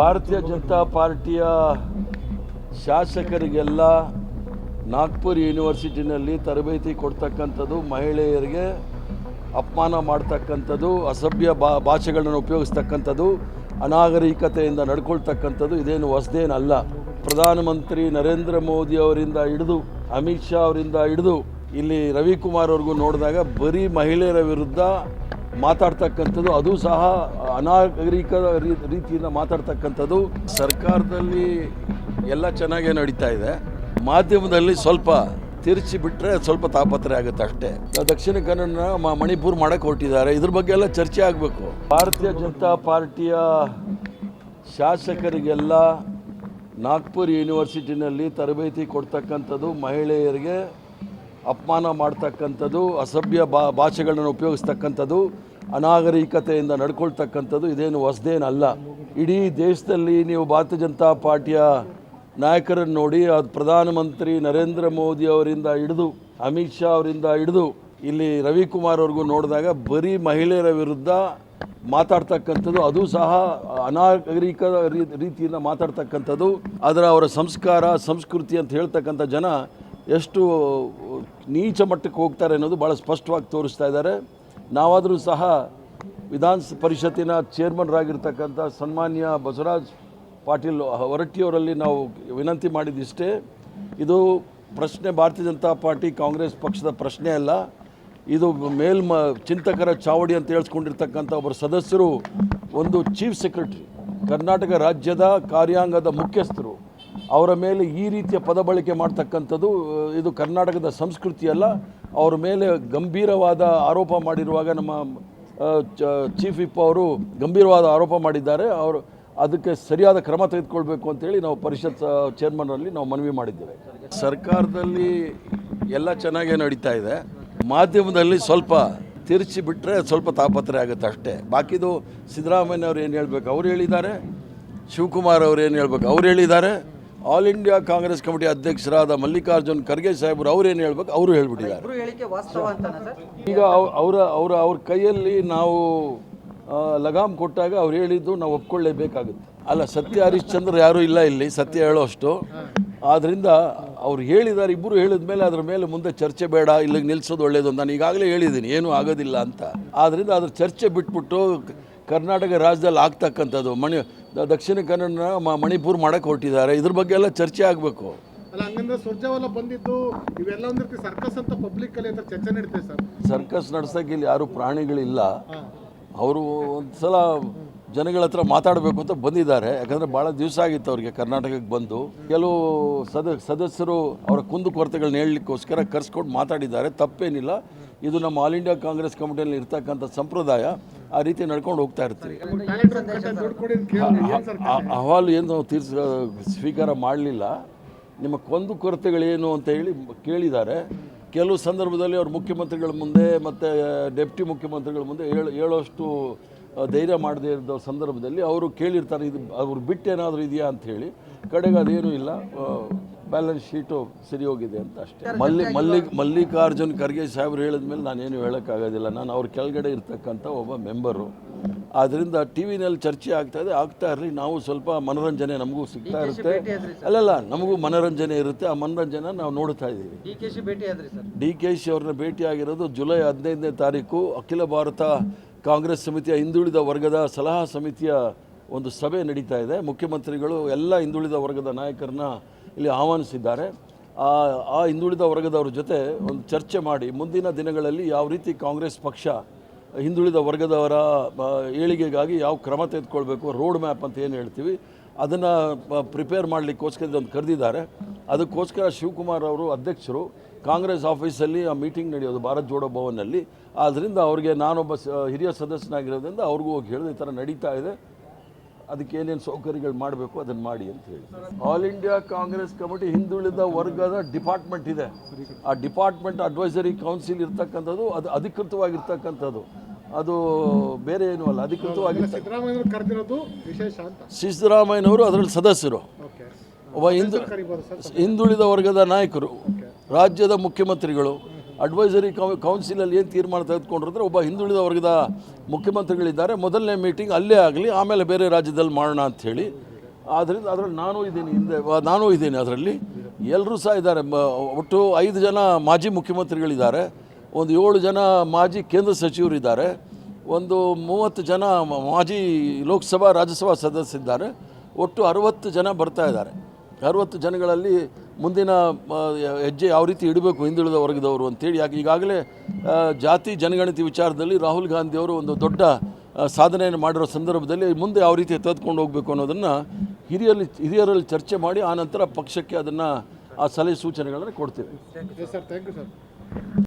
ಭಾರತೀಯ ಜನತಾ ಪಾರ್ಟಿಯ ಶಾಸಕರಿಗೆಲ್ಲ ನಾಗ್ಪುರ್ ಯೂನಿವರ್ಸಿಟಿನಲ್ಲಿ ತರಬೇತಿ ಕೊಡ್ತಕ್ಕಂಥದ್ದು, ಮಹಿಳೆಯರಿಗೆ ಅಪಮಾನ ಮಾಡ್ತಕ್ಕಂಥದ್ದು, ಅಸಭ್ಯ ಭಾಷೆಗಳನ್ನು ಉಪಯೋಗಿಸ್ತಕ್ಕಂಥದ್ದು, ಅನಾಗರಿಕತೆಯಿಂದ ನಡ್ಕೊಳ್ತಕ್ಕಂಥದ್ದು ಇದೇನು ಹೊಸದೇನಲ್ಲ. ಪ್ರಧಾನಮಂತ್ರಿ ನರೇಂದ್ರ ಮೋದಿ ಅವರಿಂದ ಹಿಡಿದು ಅಮಿತ್ ಶಾ ಅವರಿಂದ ಹಿಡಿದು ಇಲ್ಲಿ ರವಿಕುಮಾರ್ ಅವ್ರಿಗೂ ನೋಡಿದಾಗ ಬರೀ ಮಹಿಳೆಯರ ವಿರುದ್ಧ ಮಾತಾಡ್ತಕ್ಕಂಥದ್ದು, ಅದು ಸಹ ಅನಾಗರಿಕ ರೀತಿಯಿಂದ ಮಾತಾಡ್ತಕ್ಕಂಥದ್ದು. ಸರ್ಕಾರದಲ್ಲಿ ಎಲ್ಲ ಚೆನ್ನಾಗೇ ನಡೀತಾ ಇದೆ, ಮಾಧ್ಯಮದಲ್ಲಿ ಸ್ವಲ್ಪ ತಿರುಚಿ ಬಿಟ್ಟರೆ ಸ್ವಲ್ಪ ತಾಪತ್ರೆ ಆಗುತ್ತೆ ಅಷ್ಟೇ. ದಕ್ಷಿಣ ಕನ್ನಡ ಮಣಿಪುರ ಮಾಡಕ್ಕೆ ಹೊರಟಿದ್ದಾರೆ, ಇದ್ರ ಬಗ್ಗೆ ಎಲ್ಲ ಚರ್ಚೆ ಆಗಬೇಕು. ಭಾರತೀಯ ಜನತಾ ಪಾರ್ಟಿಯ ಶಾಸಕರಿಗೆಲ್ಲ ನಾಗ್ಪುರ್ ಯೂನಿವರ್ಸಿಟಿನಲ್ಲಿ ತರಬೇತಿ ಕೊಡ್ತಕ್ಕಂಥದ್ದು, ಮಹಿಳೆಯರಿಗೆ ಅಪಮಾನ ಮಾಡ್ತಕ್ಕಂಥದ್ದು, ಅಸಭ್ಯ ಭಾಷೆಗಳನ್ನು ಉಪಯೋಗಿಸ್ತಕ್ಕಂಥದ್ದು, ಅನಾಗರಿಕತೆಯಿಂದ ನಡ್ಕೊಳ್ತಕ್ಕಂಥದ್ದು ಇದೇನು ಹೊಸದೇನಲ್ಲ. ಇಡೀ ದೇಶದಲ್ಲಿ ನೀವು ಭಾರತೀಯ ಜನತಾ ಪಾರ್ಟಿಯ ನಾಯಕರನ್ನು ನೋಡಿ, ಅದು ಪ್ರಧಾನಮಂತ್ರಿ ನರೇಂದ್ರ ಮೋದಿ ಅವರಿಂದ ಹಿಡಿದು ಅಮಿತ್ ಶಾ ಅವರಿಂದ ಹಿಡಿದು ಇಲ್ಲಿ ರವಿಕುಮಾರ್ ಅವ್ರಿಗೂ ನೋಡಿದಾಗ ಬರೀ ಮಹಿಳೆಯರ ವಿರುದ್ಧ ಮಾತಾಡ್ತಕ್ಕಂಥದ್ದು, ಅದು ಸಹ ಅನಾಗರಿಕ ರೀತಿಯಿಂದ ಮಾತಾಡ್ತಕ್ಕಂಥದ್ದು. ಅದರ ಅವರ ಸಂಸ್ಕಾರ ಸಂಸ್ಕೃತಿ ಅಂತ ಹೇಳ್ತಕ್ಕಂಥ ಜನ ಎಷ್ಟು ನೀಚ ಮಟ್ಟಕ್ಕೆ ಹೋಗ್ತಾರೆ ಅನ್ನೋದು ಭಾಳ ಸ್ಪಷ್ಟವಾಗಿ ತೋರಿಸ್ತಾ ಇದ್ದಾರೆ. ನಾವಾದರೂ ಸಹ ವಿಧಾನ ಪರಿಷತ್ತಿನ ಚೇರ್ಮನ್ರಾಗಿರ್ತಕ್ಕಂಥ ಸನ್ಮಾನ್ಯ ಬಸವರಾಜ್ ಪಾಟೀಲ್ ಹೊರಟ್ಟಿಯವರಲ್ಲಿ ನಾವು ವಿನಂತಿ ಮಾಡಿದಿಷ್ಟೇ, ಇದು ಪ್ರಶ್ನೆ ಭಾರತೀಯ ಜನತಾ ಪಾರ್ಟಿ ಕಾಂಗ್ರೆಸ್ ಪಕ್ಷದ ಪ್ರಶ್ನೆ ಅಲ್ಲ. ಇದು ಚಿಂತಕರ ಚಾವಡಿ ಅಂತ ಹೇಳ್ಸ್ಕೊಂಡಿರ್ತಕ್ಕಂಥ ಒಬ್ಬರು ಸದಸ್ಯರು, ಒಂದು ಚೀಫ್ ಸೆಕ್ರೆಟರಿ, ಕರ್ನಾಟಕ ರಾಜ್ಯದ ಕಾರ್ಯಾಂಗದ ಮುಖ್ಯಸ್ಥರು, ಅವರ ಮೇಲೆ ಈ ರೀತಿಯ ಪದ ಬಳಕೆ ಮಾಡ್ತಕ್ಕಂಥದ್ದು ಇದು ಕರ್ನಾಟಕದ ಸಂಸ್ಕೃತಿ ಅಲ್ಲ. ಅವರ ಮೇಲೆ ಗಂಭೀರವಾದ ಆರೋಪ ಮಾಡಿರುವಾಗ ನಮ್ಮ ಚೀಫ್ ವಿಪ್ ಅವರು ಗಂಭೀರವಾದ ಆರೋಪ ಮಾಡಿದ್ದಾರೆ. ಅವರು ಅದಕ್ಕೆ ಸರಿಯಾದ ಕ್ರಮ ತೆಗೆದುಕೊಳ್ಬೇಕು ಅಂತೇಳಿ ನಾವು ಪರಿಷತ್ ಚೇರ್ಮನ್ನಲ್ಲಿ ನಾವು ಮನವಿ ಮಾಡಿದ್ದೇವೆ. ಸರ್ಕಾರದಲ್ಲಿ ಎಲ್ಲ ಚೆನ್ನಾಗೇ ನಡೀತಾ ಇದೆ, ಮಾಧ್ಯಮದಲ್ಲಿ ಸ್ವಲ್ಪ ತಿರುಚಿ ಬಿಟ್ಟರೆ ಸ್ವಲ್ಪ ತಾಪತ್ರೆ ಆಗುತ್ತೆ ಅಷ್ಟೇ. ಬಾಕಿದು ಸಿದ್ದರಾಮಯ್ಯ ಅವ್ರು ಏನು ಹೇಳಬೇಕು ಅವ್ರು ಹೇಳಿದ್ದಾರೆ, ಶಿವಕುಮಾರ್ ಅವ್ರು ಏನು ಹೇಳಬೇಕು ಅವ್ರು ಹೇಳಿದ್ದಾರೆ, ಆಲ್ ಇಂಡಿಯಾ ಕಾಂಗ್ರೆಸ್ ಕಮಿಟಿ ಅಧ್ಯಕ್ಷರಾದ ಮಲ್ಲಿಕಾರ್ಜುನ್ ಖರ್ಗೆ ಸಾಹೇಬರು ಅವ್ರೇನು ಹೇಳ್ಬೇಕು ಅವರು ಹೇಳ್ಬಿಟ್ಟಿದ್ದಾರೆ. ಈಗ ಅವ್ರ ಕೈಯಲ್ಲಿ ನಾವು ಲಗಾಮ್ ಕೊಟ್ಟಾಗ ಅವ್ರು ಹೇಳಿದ್ದು ನಾವು ಒಪ್ಕೊಳ್ಳೇಬೇಕಾಗುತ್ತೆ. ಅಲ್ಲ, ಸತ್ಯ ಹರಿಶ್ಚಂದ್ರ ಯಾರೂ ಇಲ್ಲ ಇಲ್ಲಿ ಸತ್ಯ ಹೇಳೋಷ್ಟು. ಆದ್ದರಿಂದ ಅವ್ರು ಹೇಳಿದ್ದಾರೆ, ಇಬ್ಬರು ಹೇಳಿದ ಮೇಲೆ ಅದ್ರ ಮೇಲೆ ಮುಂದೆ ಚರ್ಚೆ ಬೇಡ, ಇಲ್ಲಿಗೆ ನಿಲ್ಲಿಸೋದು ಒಳ್ಳೆಯದು ಅಂತ ನಾನು ಈಗಾಗಲೇ ಹೇಳಿದ್ದೀನಿ, ಏನೂ ಆಗೋದಿಲ್ಲ ಅಂತ. ಆದ್ದರಿಂದ ಅದ್ರ ಚರ್ಚೆ ಬಿಟ್ಬಿಟ್ಟು ಕರ್ನಾಟಕ ರಾಜ್ಯದಲ್ಲಿ ಆಗ್ತಕ್ಕಂಥದ್ದು ದಕ್ಷಿಣ ಕನ್ನಡ ಮಣಿಪುರ ಮಾಡಕ್ಕೆ ಹೊರಟಿದ್ದಾರೆ, ಇದ್ರ ಬಗ್ಗೆ ಎಲ್ಲ ಚರ್ಚೆ ಆಗಬೇಕು. ಅಲ್ಲ, ಹಂಗಂದ್ರೆ ಸುರ್ಜೇವಾಲ ಬಂದಿದ್ದು ಇವೆಲ್ಲ ಒಂದು ರೀತಿ ಸರ್ಕಸ್ ಅಂತ ಪಬ್ಲಿಕ್ಕಲ್ಲಿ ಅಂತ ಚರ್ಚೆ ನಡೀತದೆ ಸರ್. ಸರ್ಕಸ್ ನಡೆಸೋಕೆ ಇಲ್ಲಿ ಯಾರೂ ಪ್ರಾಣಿಗಳಿಲ್ಲ. ಅವರು ಒಂದು ಸಲ ಜನಗಳ ಹತ್ರ ಮಾತಾಡಬೇಕು ಅಂತ ಬಂದಿದ್ದಾರೆ. ಯಾಕಂದರೆ ಭಾಳ ದಿವಸ ಆಗಿತ್ತು ಅವ್ರಿಗೆ ಕರ್ನಾಟಕಕ್ಕೆ ಬಂದು. ಕೆಲವು ಸದಸ್ಯರು ಅವರ ಕುಂದುಕೊರತೆಗಳನ್ನ ಹೇಳಲಿಕ್ಕೋಸ್ಕರ ಕರೆಸ್ಕೊಂಡು ಮಾತಾಡಿದ್ದಾರೆ, ತಪ್ಪೇನಿಲ್ಲ. ಇದು ನಮ್ಮ ಆಲ್ ಇಂಡಿಯಾ ಕಾಂಗ್ರೆಸ್ ಕಮಿಟಿಯಲ್ಲಿ ಇರ್ತಕ್ಕಂಥ ಸಂಪ್ರದಾಯ, ಆ ರೀತಿ ನಡ್ಕೊಂಡು ಹೋಗ್ತಾ ಇರ್ತೀವಿ. ಅಹವಾಲು ಏನು ಸ್ವೀಕಾರ ಮಾಡಲಿಲ್ಲ. ನಿಮ್ಮ ಕುಂದುಕೊರತೆಗಳೇನು ಅಂತ ಹೇಳಿ ಕೇಳಿದ್ದಾರೆ. ಕೆಲವು ಸಂದರ್ಭದಲ್ಲಿ ಅವ್ರು ಮುಖ್ಯಮಂತ್ರಿಗಳ ಮುಂದೆ ಮತ್ತು ಡೆಪ್ಟಿ ಮುಖ್ಯಮಂತ್ರಿಗಳ ಮುಂದೆ ಹೇಳೋಷ್ಟು ಧೈರ್ಯ ಮಾಡದೇ ಇರೋ ಸಂದರ್ಭದಲ್ಲಿ ಅವರು ಕೇಳಿರ್ತಾರೆ, ಇದು ಅವ್ರು ಬಿಟ್ಟೇನಾದರೂ ಇದೆಯಾ ಅಂತ ಹೇಳಿ. ಕಡೆಗೆ ಅದೇನೂ ಇಲ್ಲ, ಬ್ಯಾಲೆನ್ಸ್ ಶೀಟು ಸರಿ ಹೋಗಿದೆ ಅಂತ ಅಷ್ಟೇ. ಮಲ್ಲಿಕಾರ್ಜುನ್ ಖರ್ಗೆ ಸಾಹೇಬ್ರು ಹೇಳಿದ ಮೇಲೆ ನಾನೇನು ಹೇಳೋಕ್ಕಾಗೋದಿಲ್ಲ. ನಾನು ಅವ್ರ ಕೆಳಗಡೆ ಇರ್ತಕ್ಕಂಥ ಒಬ್ಬ ಮೆಂಬರು. ಆದ್ದರಿಂದ ಟಿ ವಿನಲ್ಲಿ ಚರ್ಚೆ ಆಗ್ತಾ ಇರಲಿ, ನಾವು ಸ್ವಲ್ಪ ಮನೋರಂಜನೆ ನಮಗೂ ಸಿಗ್ತಾ ಇರುತ್ತೆ. ಅಲ್ಲಲ್ಲ, ನಮಗೂ ಮನೋರಂಜನೆ ಇರುತ್ತೆ, ಆ ಮನೋರಂಜನೆ ನಾವು ನೋಡ್ತಾ ಇದ್ದೀವಿ. ಡಿ ಕೆ ಶಿ ಅವ್ರನ್ನ ಭೇಟಿಯಾಗಿರೋದು ಜುಲೈ 15ನೇ ತಾರೀಕು ಅಖಿಲ ಭಾರತ ಕಾಂಗ್ರೆಸ್ ಸಮಿತಿಯ ಹಿಂದುಳಿದ ವರ್ಗದ ಸಲಹಾ ಸಮಿತಿಯ ಒಂದು ಸಭೆ ನಡೀತಾ ಇದೆ. ಮುಖ್ಯಮಂತ್ರಿಗಳು ಎಲ್ಲ ಹಿಂದುಳಿದ ವರ್ಗದ ನಾಯಕರನ್ನ ಇಲ್ಲಿ ಆಹ್ವಾನಿಸಿದ್ದಾರೆ. ಆ ಹಿಂದುಳಿದ ವರ್ಗದವ್ರ ಜೊತೆ ಒಂದು ಚರ್ಚೆ ಮಾಡಿ ಮುಂದಿನ ದಿನಗಳಲ್ಲಿ ಯಾವ ರೀತಿ ಕಾಂಗ್ರೆಸ್ ಪಕ್ಷ ಹಿಂದುಳಿದ ವರ್ಗದವರ ಏಳಿಗೆಗಾಗಿ ಯಾವ ಕ್ರಮ ತೆಗೆದುಕೊಳ್ಬೇಕು, ರೋಡ್ ಮ್ಯಾಪ್ ಅಂತ ಏನು ಹೇಳ್ತೀವಿ, ಅದನ್ನು ಪ್ರಿಪೇರ್ ಮಾಡಲಿಕ್ಕೋಸ್ಕರ ಇದೊಂದು ಕರೆದಿದ್ದಾರೆ. ಅದಕ್ಕೋಸ್ಕರ ಶಿವಕುಮಾರ್ ಅವರು ಅಧ್ಯಕ್ಷರು, ಕಾಂಗ್ರೆಸ್ ಆಫೀಸಲ್ಲಿ ಆ ಮೀಟಿಂಗ್ ನಡೆಯೋದು ಭಾರತ್ ಜೋಡೋ ಭವನ್ನಲ್ಲಿ. ಆದ್ದರಿಂದ ಅವ್ರಿಗೆ ನಾನೊಬ್ಬ ಹಿರಿಯ ಸದಸ್ಯನಾಗಿರೋದ್ರಿಂದ ಅವ್ರಿಗೂ ಹೋಗಿ ಹೇಳಿದ ಈ ಥರ ನಡೀತಾ ಇದೆ, ಅದಕ್ಕೆ ಏನೇನು ಸೌಕರ್ಯಗಳು ಮಾಡಬೇಕು ಅದನ್ನು ಮಾಡಿ ಅಂತ ಹೇಳಿ. ಆಲ್ ಇಂಡಿಯಾ ಕಾಂಗ್ರೆಸ್ ಕಮಿಟಿ ಹಿಂದುಳಿದ ವರ್ಗದ ಡಿಪಾರ್ಟ್ಮೆಂಟ್ ಇದೆ. ಆ ಡಿಪಾರ್ಟ್ಮೆಂಟ್ ಅಡ್ವೈಸರಿ ಕೌನ್ಸಿಲ್ ಇರ್ತಕ್ಕಂಥದ್ದು, ಅದು ಅಧಿಕೃತವಾಗಿರ್ತಕ್ಕಂಥದ್ದು, ಅದು ಬೇರೆ ಏನೂ ಅಲ್ಲ, ಅಧಿಕೃತವಾಗಿ. ಸಿದ್ದರಾಮಯ್ಯನವರು ಅದರಲ್ಲಿ ಸದಸ್ಯರು, ಒಬ್ಬ ಹಿಂದುಳಿದ ವರ್ಗದ ನಾಯಕರು, ರಾಜ್ಯದ ಮುಖ್ಯಮಂತ್ರಿಗಳು, ಅಡ್ವೈಸರಿ ಕೌನ್ಸಿಲಲ್ಲಿ ಏನು ತೀರ್ಮಾನ ತೆಗೆದುಕೊಂಡಿದ್ರೆ ಒಬ್ಬ ಹಿಂದುಳಿದ ವರ್ಗದ ಮುಖ್ಯಮಂತ್ರಿಗಳಿದ್ದಾರೆ. ಮೊದಲನೇ ಮೀಟಿಂಗ್ ಅಲ್ಲೇ ಆಗಲಿ, ಆಮೇಲೆ ಬೇರೆ ರಾಜ್ಯದಲ್ಲಿ ಮಾಡೋಣ ಅಂಥೇಳಿ ಆದ್ದರಿಂದ ಅದರಲ್ಲಿ ನಾನೂ ಇದ್ದೀನಿ ಅದರಲ್ಲಿ. ಎಲ್ಲರೂ ಸಹ ಇದ್ದಾರೆ. ಒಟ್ಟು 5 ಜನ ಮಾಜಿ ಮುಖ್ಯಮಂತ್ರಿಗಳಿದ್ದಾರೆ, ಒಂದು 7 ಜನ ಮಾಜಿ ಕೇಂದ್ರ ಸಚಿವರಿದ್ದಾರೆ, ಒಂದು 30 ಜನ ಮಾಜಿ ಲೋಕಸಭಾ ರಾಜ್ಯಸಭಾ ಸದಸ್ಯರಿದ್ದಾರೆ. ಒಟ್ಟು 60 ಜನ ಬರ್ತಾ ಇದ್ದಾರೆ. 60 ಜನಗಳಲ್ಲಿ ಮುಂದಿನ ಹೆಜ್ಜೆ ಯಾವ ರೀತಿ ಇಡಬೇಕು ಹಿಂದುಳಿದ ವರ್ಗದವರು ಅಂತೇಳಿ. ಈಗಾಗಲೇ ಜಾತಿ ಜನಗಣತಿ ವಿಚಾರದಲ್ಲಿ ರಾಹುಲ್ ಗಾಂಧಿಯವರು ಒಂದು ದೊಡ್ಡ ಸಾಧನೆಯನ್ನು ಮಾಡಿರೋ ಸಂದರ್ಭದಲ್ಲಿ ಮುಂದೆ ಯಾವ ರೀತಿ ತೆಗೆದುಕೊಂಡು ಹೋಗಬೇಕು ಅನ್ನೋದನ್ನು ಹಿರಿಯರಲ್ಲಿ ಚರ್ಚೆ ಮಾಡಿ ಆನಂತರ ಪಕ್ಷಕ್ಕೆ ಅದನ್ನು ಆ ಸಲಹೆ ಸೂಚನೆಗಳನ್ನು ಕೊಡ್ತೀವಿ. Sir, thank you sir.